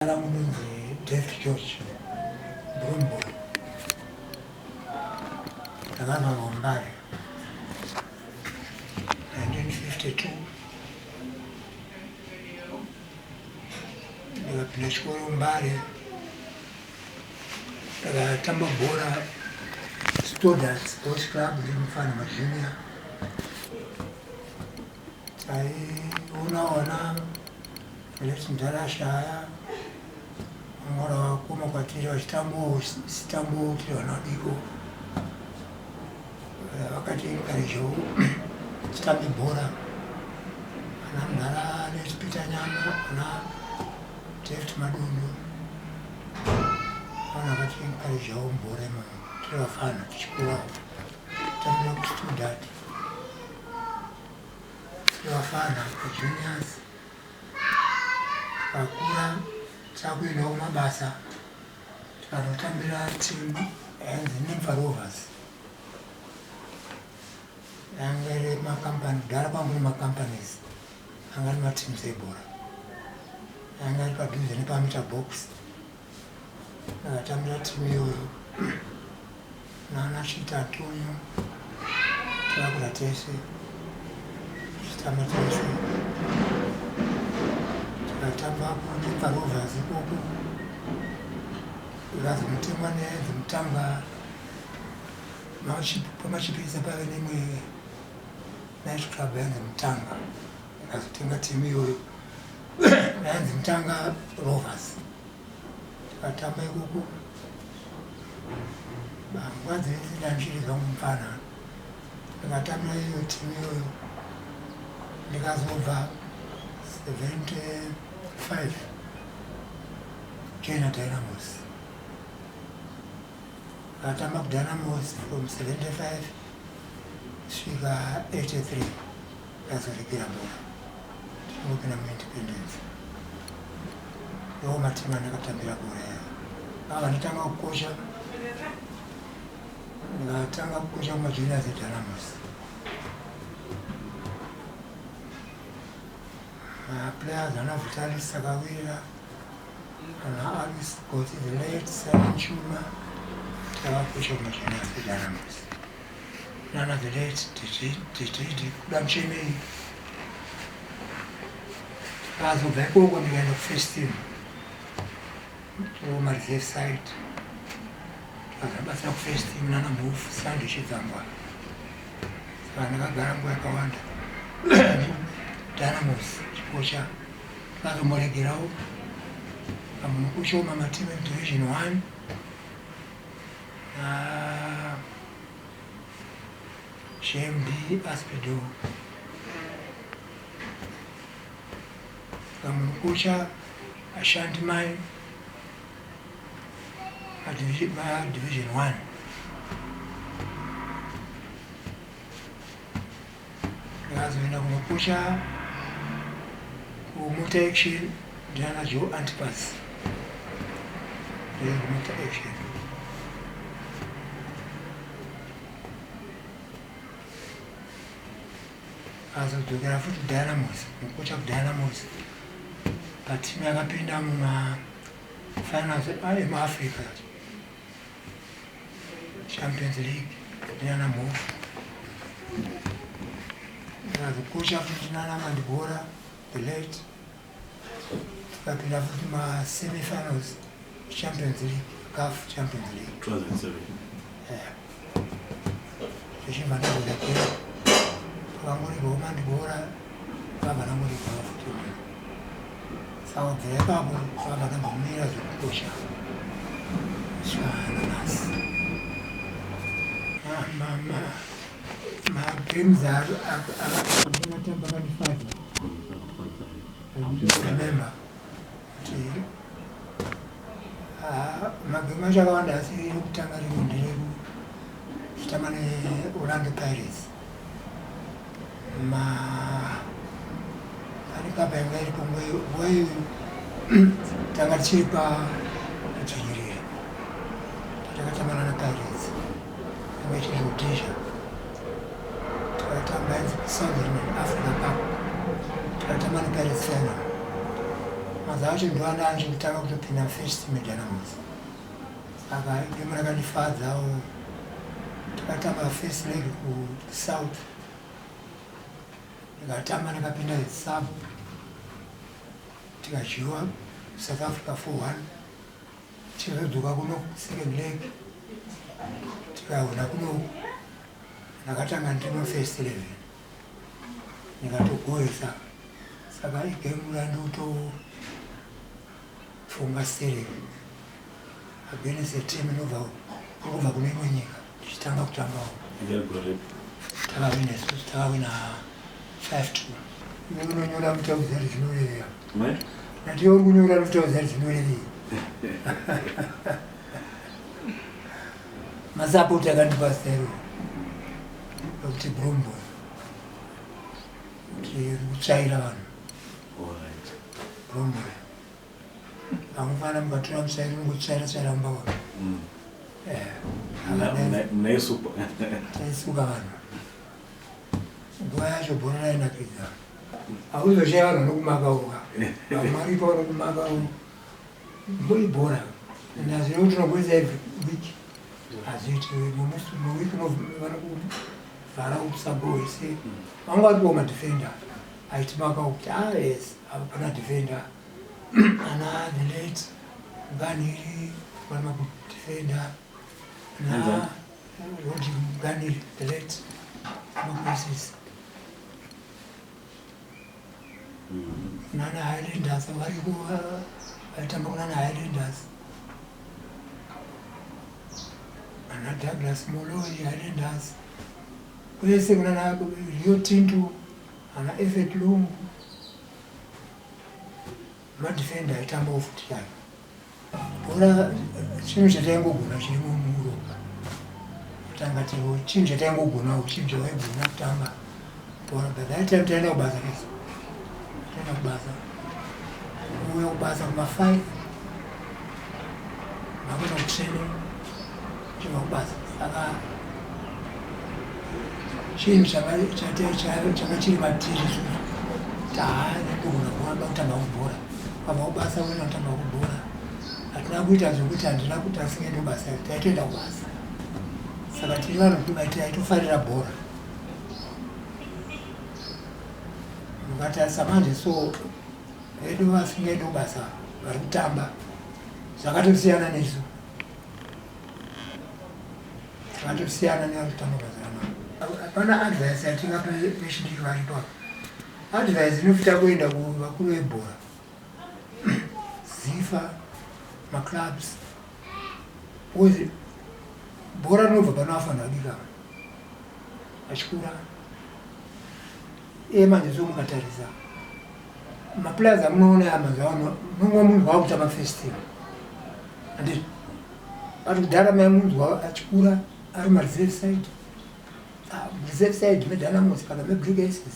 yaDavid George, Broom Boy, vanonzi 1952. Ndikapinda chikoro Mbare, ndakatamba bhora Students Sports Club ndimufana majunior. Taiona velechi ndarashaya mora wakuma kwatiri vachitambo tiri vana vadiko vakati encouragewo titambe bhora. Ana munhara nechipita nyama ana David Madondo vanhu vakati encouragewo mubhora imomo tiri vafana tichikura tambira kustudent tiri vafana kujuniors. Takakura takuendawo kumabasa tikanotambira timu yanzi nzeve yanga iri makampani kudhara kwangu nemacompanies anga ari matims ebhora yanga ari padhuze nepamita box. Ndakatambira timu iyoyo nana chita Antonio takakura tese tichitamba tese tikatambapo nenzeve ikoko ikazi mutengwa nedzimutanga pamachipisa pave nemwe night club yanzi Mutanga ikazotenga timu iyoyo yanzi Mutanga Rovers. Tikatamba ikoko nguva dzese ndanjiri dzangu mufana ndikatambira iyo timu iyoyo ndikazobva 75 cheDynamos. Ndakatamba kuDynamos from 75 kusvika 83 ndikazoregera bhora tinopinda muindependence. Iwo matimu andakatambira bhora yayo. Ava nditanga kukocha, ndikatanga kukocha kumajuniors eDynamos. Players ana Vitalis Sakawira, ana Alice Goti, the late Simon Chuma, takakocha kumajuniors eDynamos. Nana the late Ngatimupei. Tikazobva ikoko ndikaenda kufirst team kumareserve side. Tikazobasa kufirst team nana move Sunday chidzangwa. Saka ndakagara nguva yakawanda Dynamos chikocha tikazomuregerawo pamunokushoma matimu edivision 1 na GMB Aspido. Pamunokucha ashandi mai division 1. Ndikazoenda kunokusha kumotor action ndinana Joe Antipas kumotor action. Azodzokera futi Dynamos, mukocha kuDynamos patimu yakapinda mumafinals emuAfrica Champions League ndinana move. Ndikazokocha futi nana mandibhora the late tikapinda futi ma-semi-finals Champions League, CAF Champions League 2007. Zvichibva ndazodakera pakangorigawo mandibhora vabva nangorigawo futi saka kubvira ipapo vabva nambomira zvekukosha zvananasi. Magames akatamba kani 5 remember kuti magame acho akawanda asi rekutanga rimwe nderekuchitamba neOrlando Pirates. Pane kapa yanga iripo nguva iyoyo tanga tichiri padzvinyirira takatamba naPirates yanga ichiri Rhodesia. Tikatamba yanzi Southern Africa Cup tikatamba nePirates final mazuva acho ndoana anchekutanga kutopinda first meDynamos. Saka igemu rakandifadzawo. Takatamba first leg kuSouth, ndikatamba ndikapinda sub, tikadyiwa South Africa 4-1. Tikazodzoka kuno second leg, tikaona kuno ndakatanga ndino first 11, ndikatogohesa. Saka igemu randotofunga stere against a team inobva kune imwe nyika. Tichitanga kutambawo takawina 5-2. Unonyora mutaudzi ari zvinorevera. Natiwe uri kunyora mutaudzi ari zvinorevei. Masapoti akandipa zero kuti Broom Boy kuti kutsvaira vanhu. Broom Boy amufana mukatora mutsvairi ungotsvaira mumba wako. Taisuka vanhu. Nguva yacho bhora rainakidza. Hauzoshaya vanhu vanokumakawo. Vamwaripo vanokumakawo. Mburi bhora. Nazvino tinogoisa every week. Hazviti muwiki vanokuvhara kusabo wese. Vanga varipo madefender. Aitimakawo kuti yes, hapana defender. Ana the late Ganiri vari kudefender. What Ganiri the late Moses. Nana Highlanders varipo vaitamba kunana Highlanders. Ana Douglas Moloi Highlanders. Kwese kunana Rio Tinto, ana Effort Lungu. Madefender aitamba ofuti yake. Bhora chinhu chataingogona chiri muEurope. Tangati chinhu chataingogona chinhu chawaigona kutamba bhora. But that time taenda kubasa kese. Taenda kubasa. Uye kubasa kuma5. Makuenda kutraining. Chima kubasa. Saka chinhu changa chiri matiri zvino. Ndogona kuhamba kutamba kubhora. Pama kubasa uye kutamba kubhora. Hatina kuita zvokuti handina kuti asingaendi kubasa, taitoenda kubasa. Saka tiri vanhu taitofarira bhora. Mukatarisa manje so vedu vasingaendi kubasa vari kutamba zvakatosiyana nesu. Zvakatosiyana nevari kutamba basa ranaka. Hapana advice yatingape vechidiki varipo. Advice inofita kuenda kuvakuru vebhora. Zifa maclubs uye bhora rinobva pano afanira kudika achikura. Manje so mukatarisa maplayers amunoona amazuva ano mumwe munhu waakutamba first team. Handizvo ari kudhara maimunzwa achikura ari mareserve side. Reserve side meDynamos kana meBrigases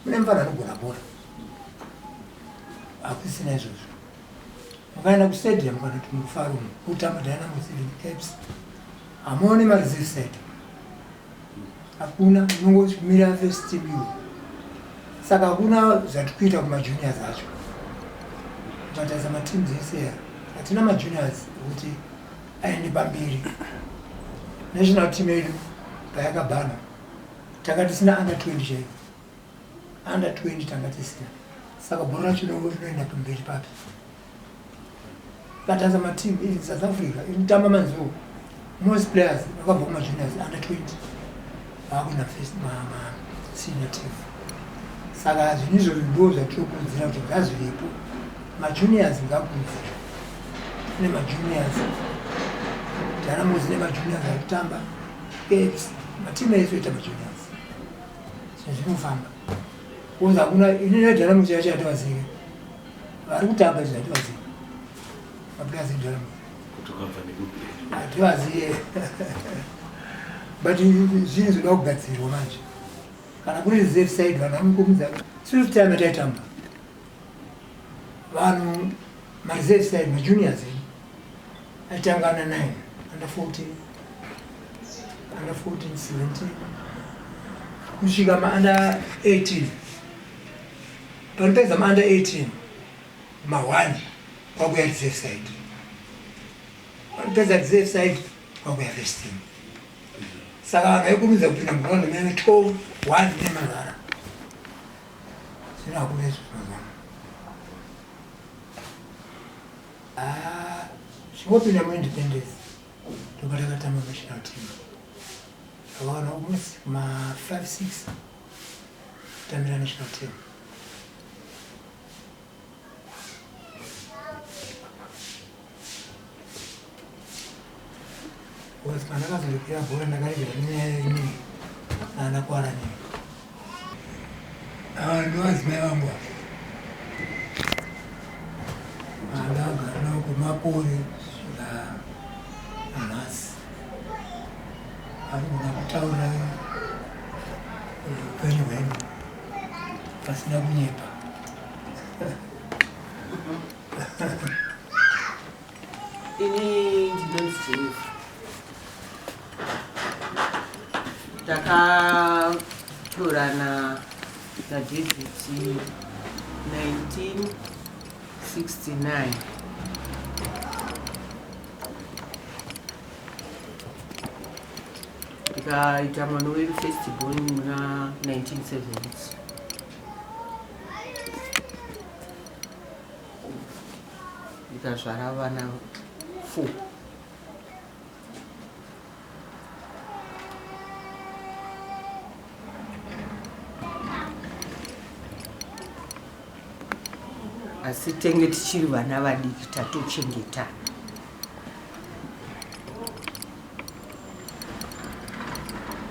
mune mufana anogona bhora. Hakusina izvozvo. Mukaenda kustadium kana kuti mufaro kutamba Dynamos Apes hamuoni mareserve side. Hakuna, munongomira first team iwo. Saka hakuna zvatikuita kumajuniors acho. Tatarisa matimu ese hatina majuniors kuti aende pamberi. National team yedu payakabhana tanga tisina under 20 chaivo. Under 20 tanga tisina. Saka bhora racho rinoenda pamberi papi. Tatarisa matimu in South Africa inotamba manzuva. Most players vakabva kumajuniors under 20 vakuenda first senior team. Saka zvinizvo ndo zvatinokurudzira kuti ngazvivepo. Majuniors ngakurudzirwe. Kune majuniors. Dynamos ine majuniors ari kutamba. Apes matimu ese oita majuniors. Zvinofamba. Because hakuna inini Dynamos yacho yativazive. Vari kutamba izvo yativazive. Maplayers eDynamos. Hativazive. But zvinhu zvoda kugadzirwa manje. Kana kuri reserve side vanhu vanokumudza siri time taitamba. Vanhu mareserve side majuniors aitanga under 9, under 14, under 14, 17 kusvika under 18. Panopedza under 18 mahwani kwakuya reserve side. Wanopedza reserve side kwakuya first team. Saka vangaikurudzira kupinda mugroundi mene 12 1 nemanhara. Zvino hakuna izvo zvinozwana. Zvingopinda muindependence ndobva takatamba national team. Vakaona almost ma 5-6 kutambira national team. Because kana kazoripira bhora ndakarivira nenyaya naanakwara nini. Ndovadzimai vangu andagara navo kwemakore svika nanhasi. Arikugona kutaura upenyu hwenyu pasina kunyepa. Ini ndinonzi takatorana naDavid 1969. Ndikaita maNorway festival muna 1970s. Ndikazvara vana 4. Asi tenge tichiri vana vadiki tatochengeta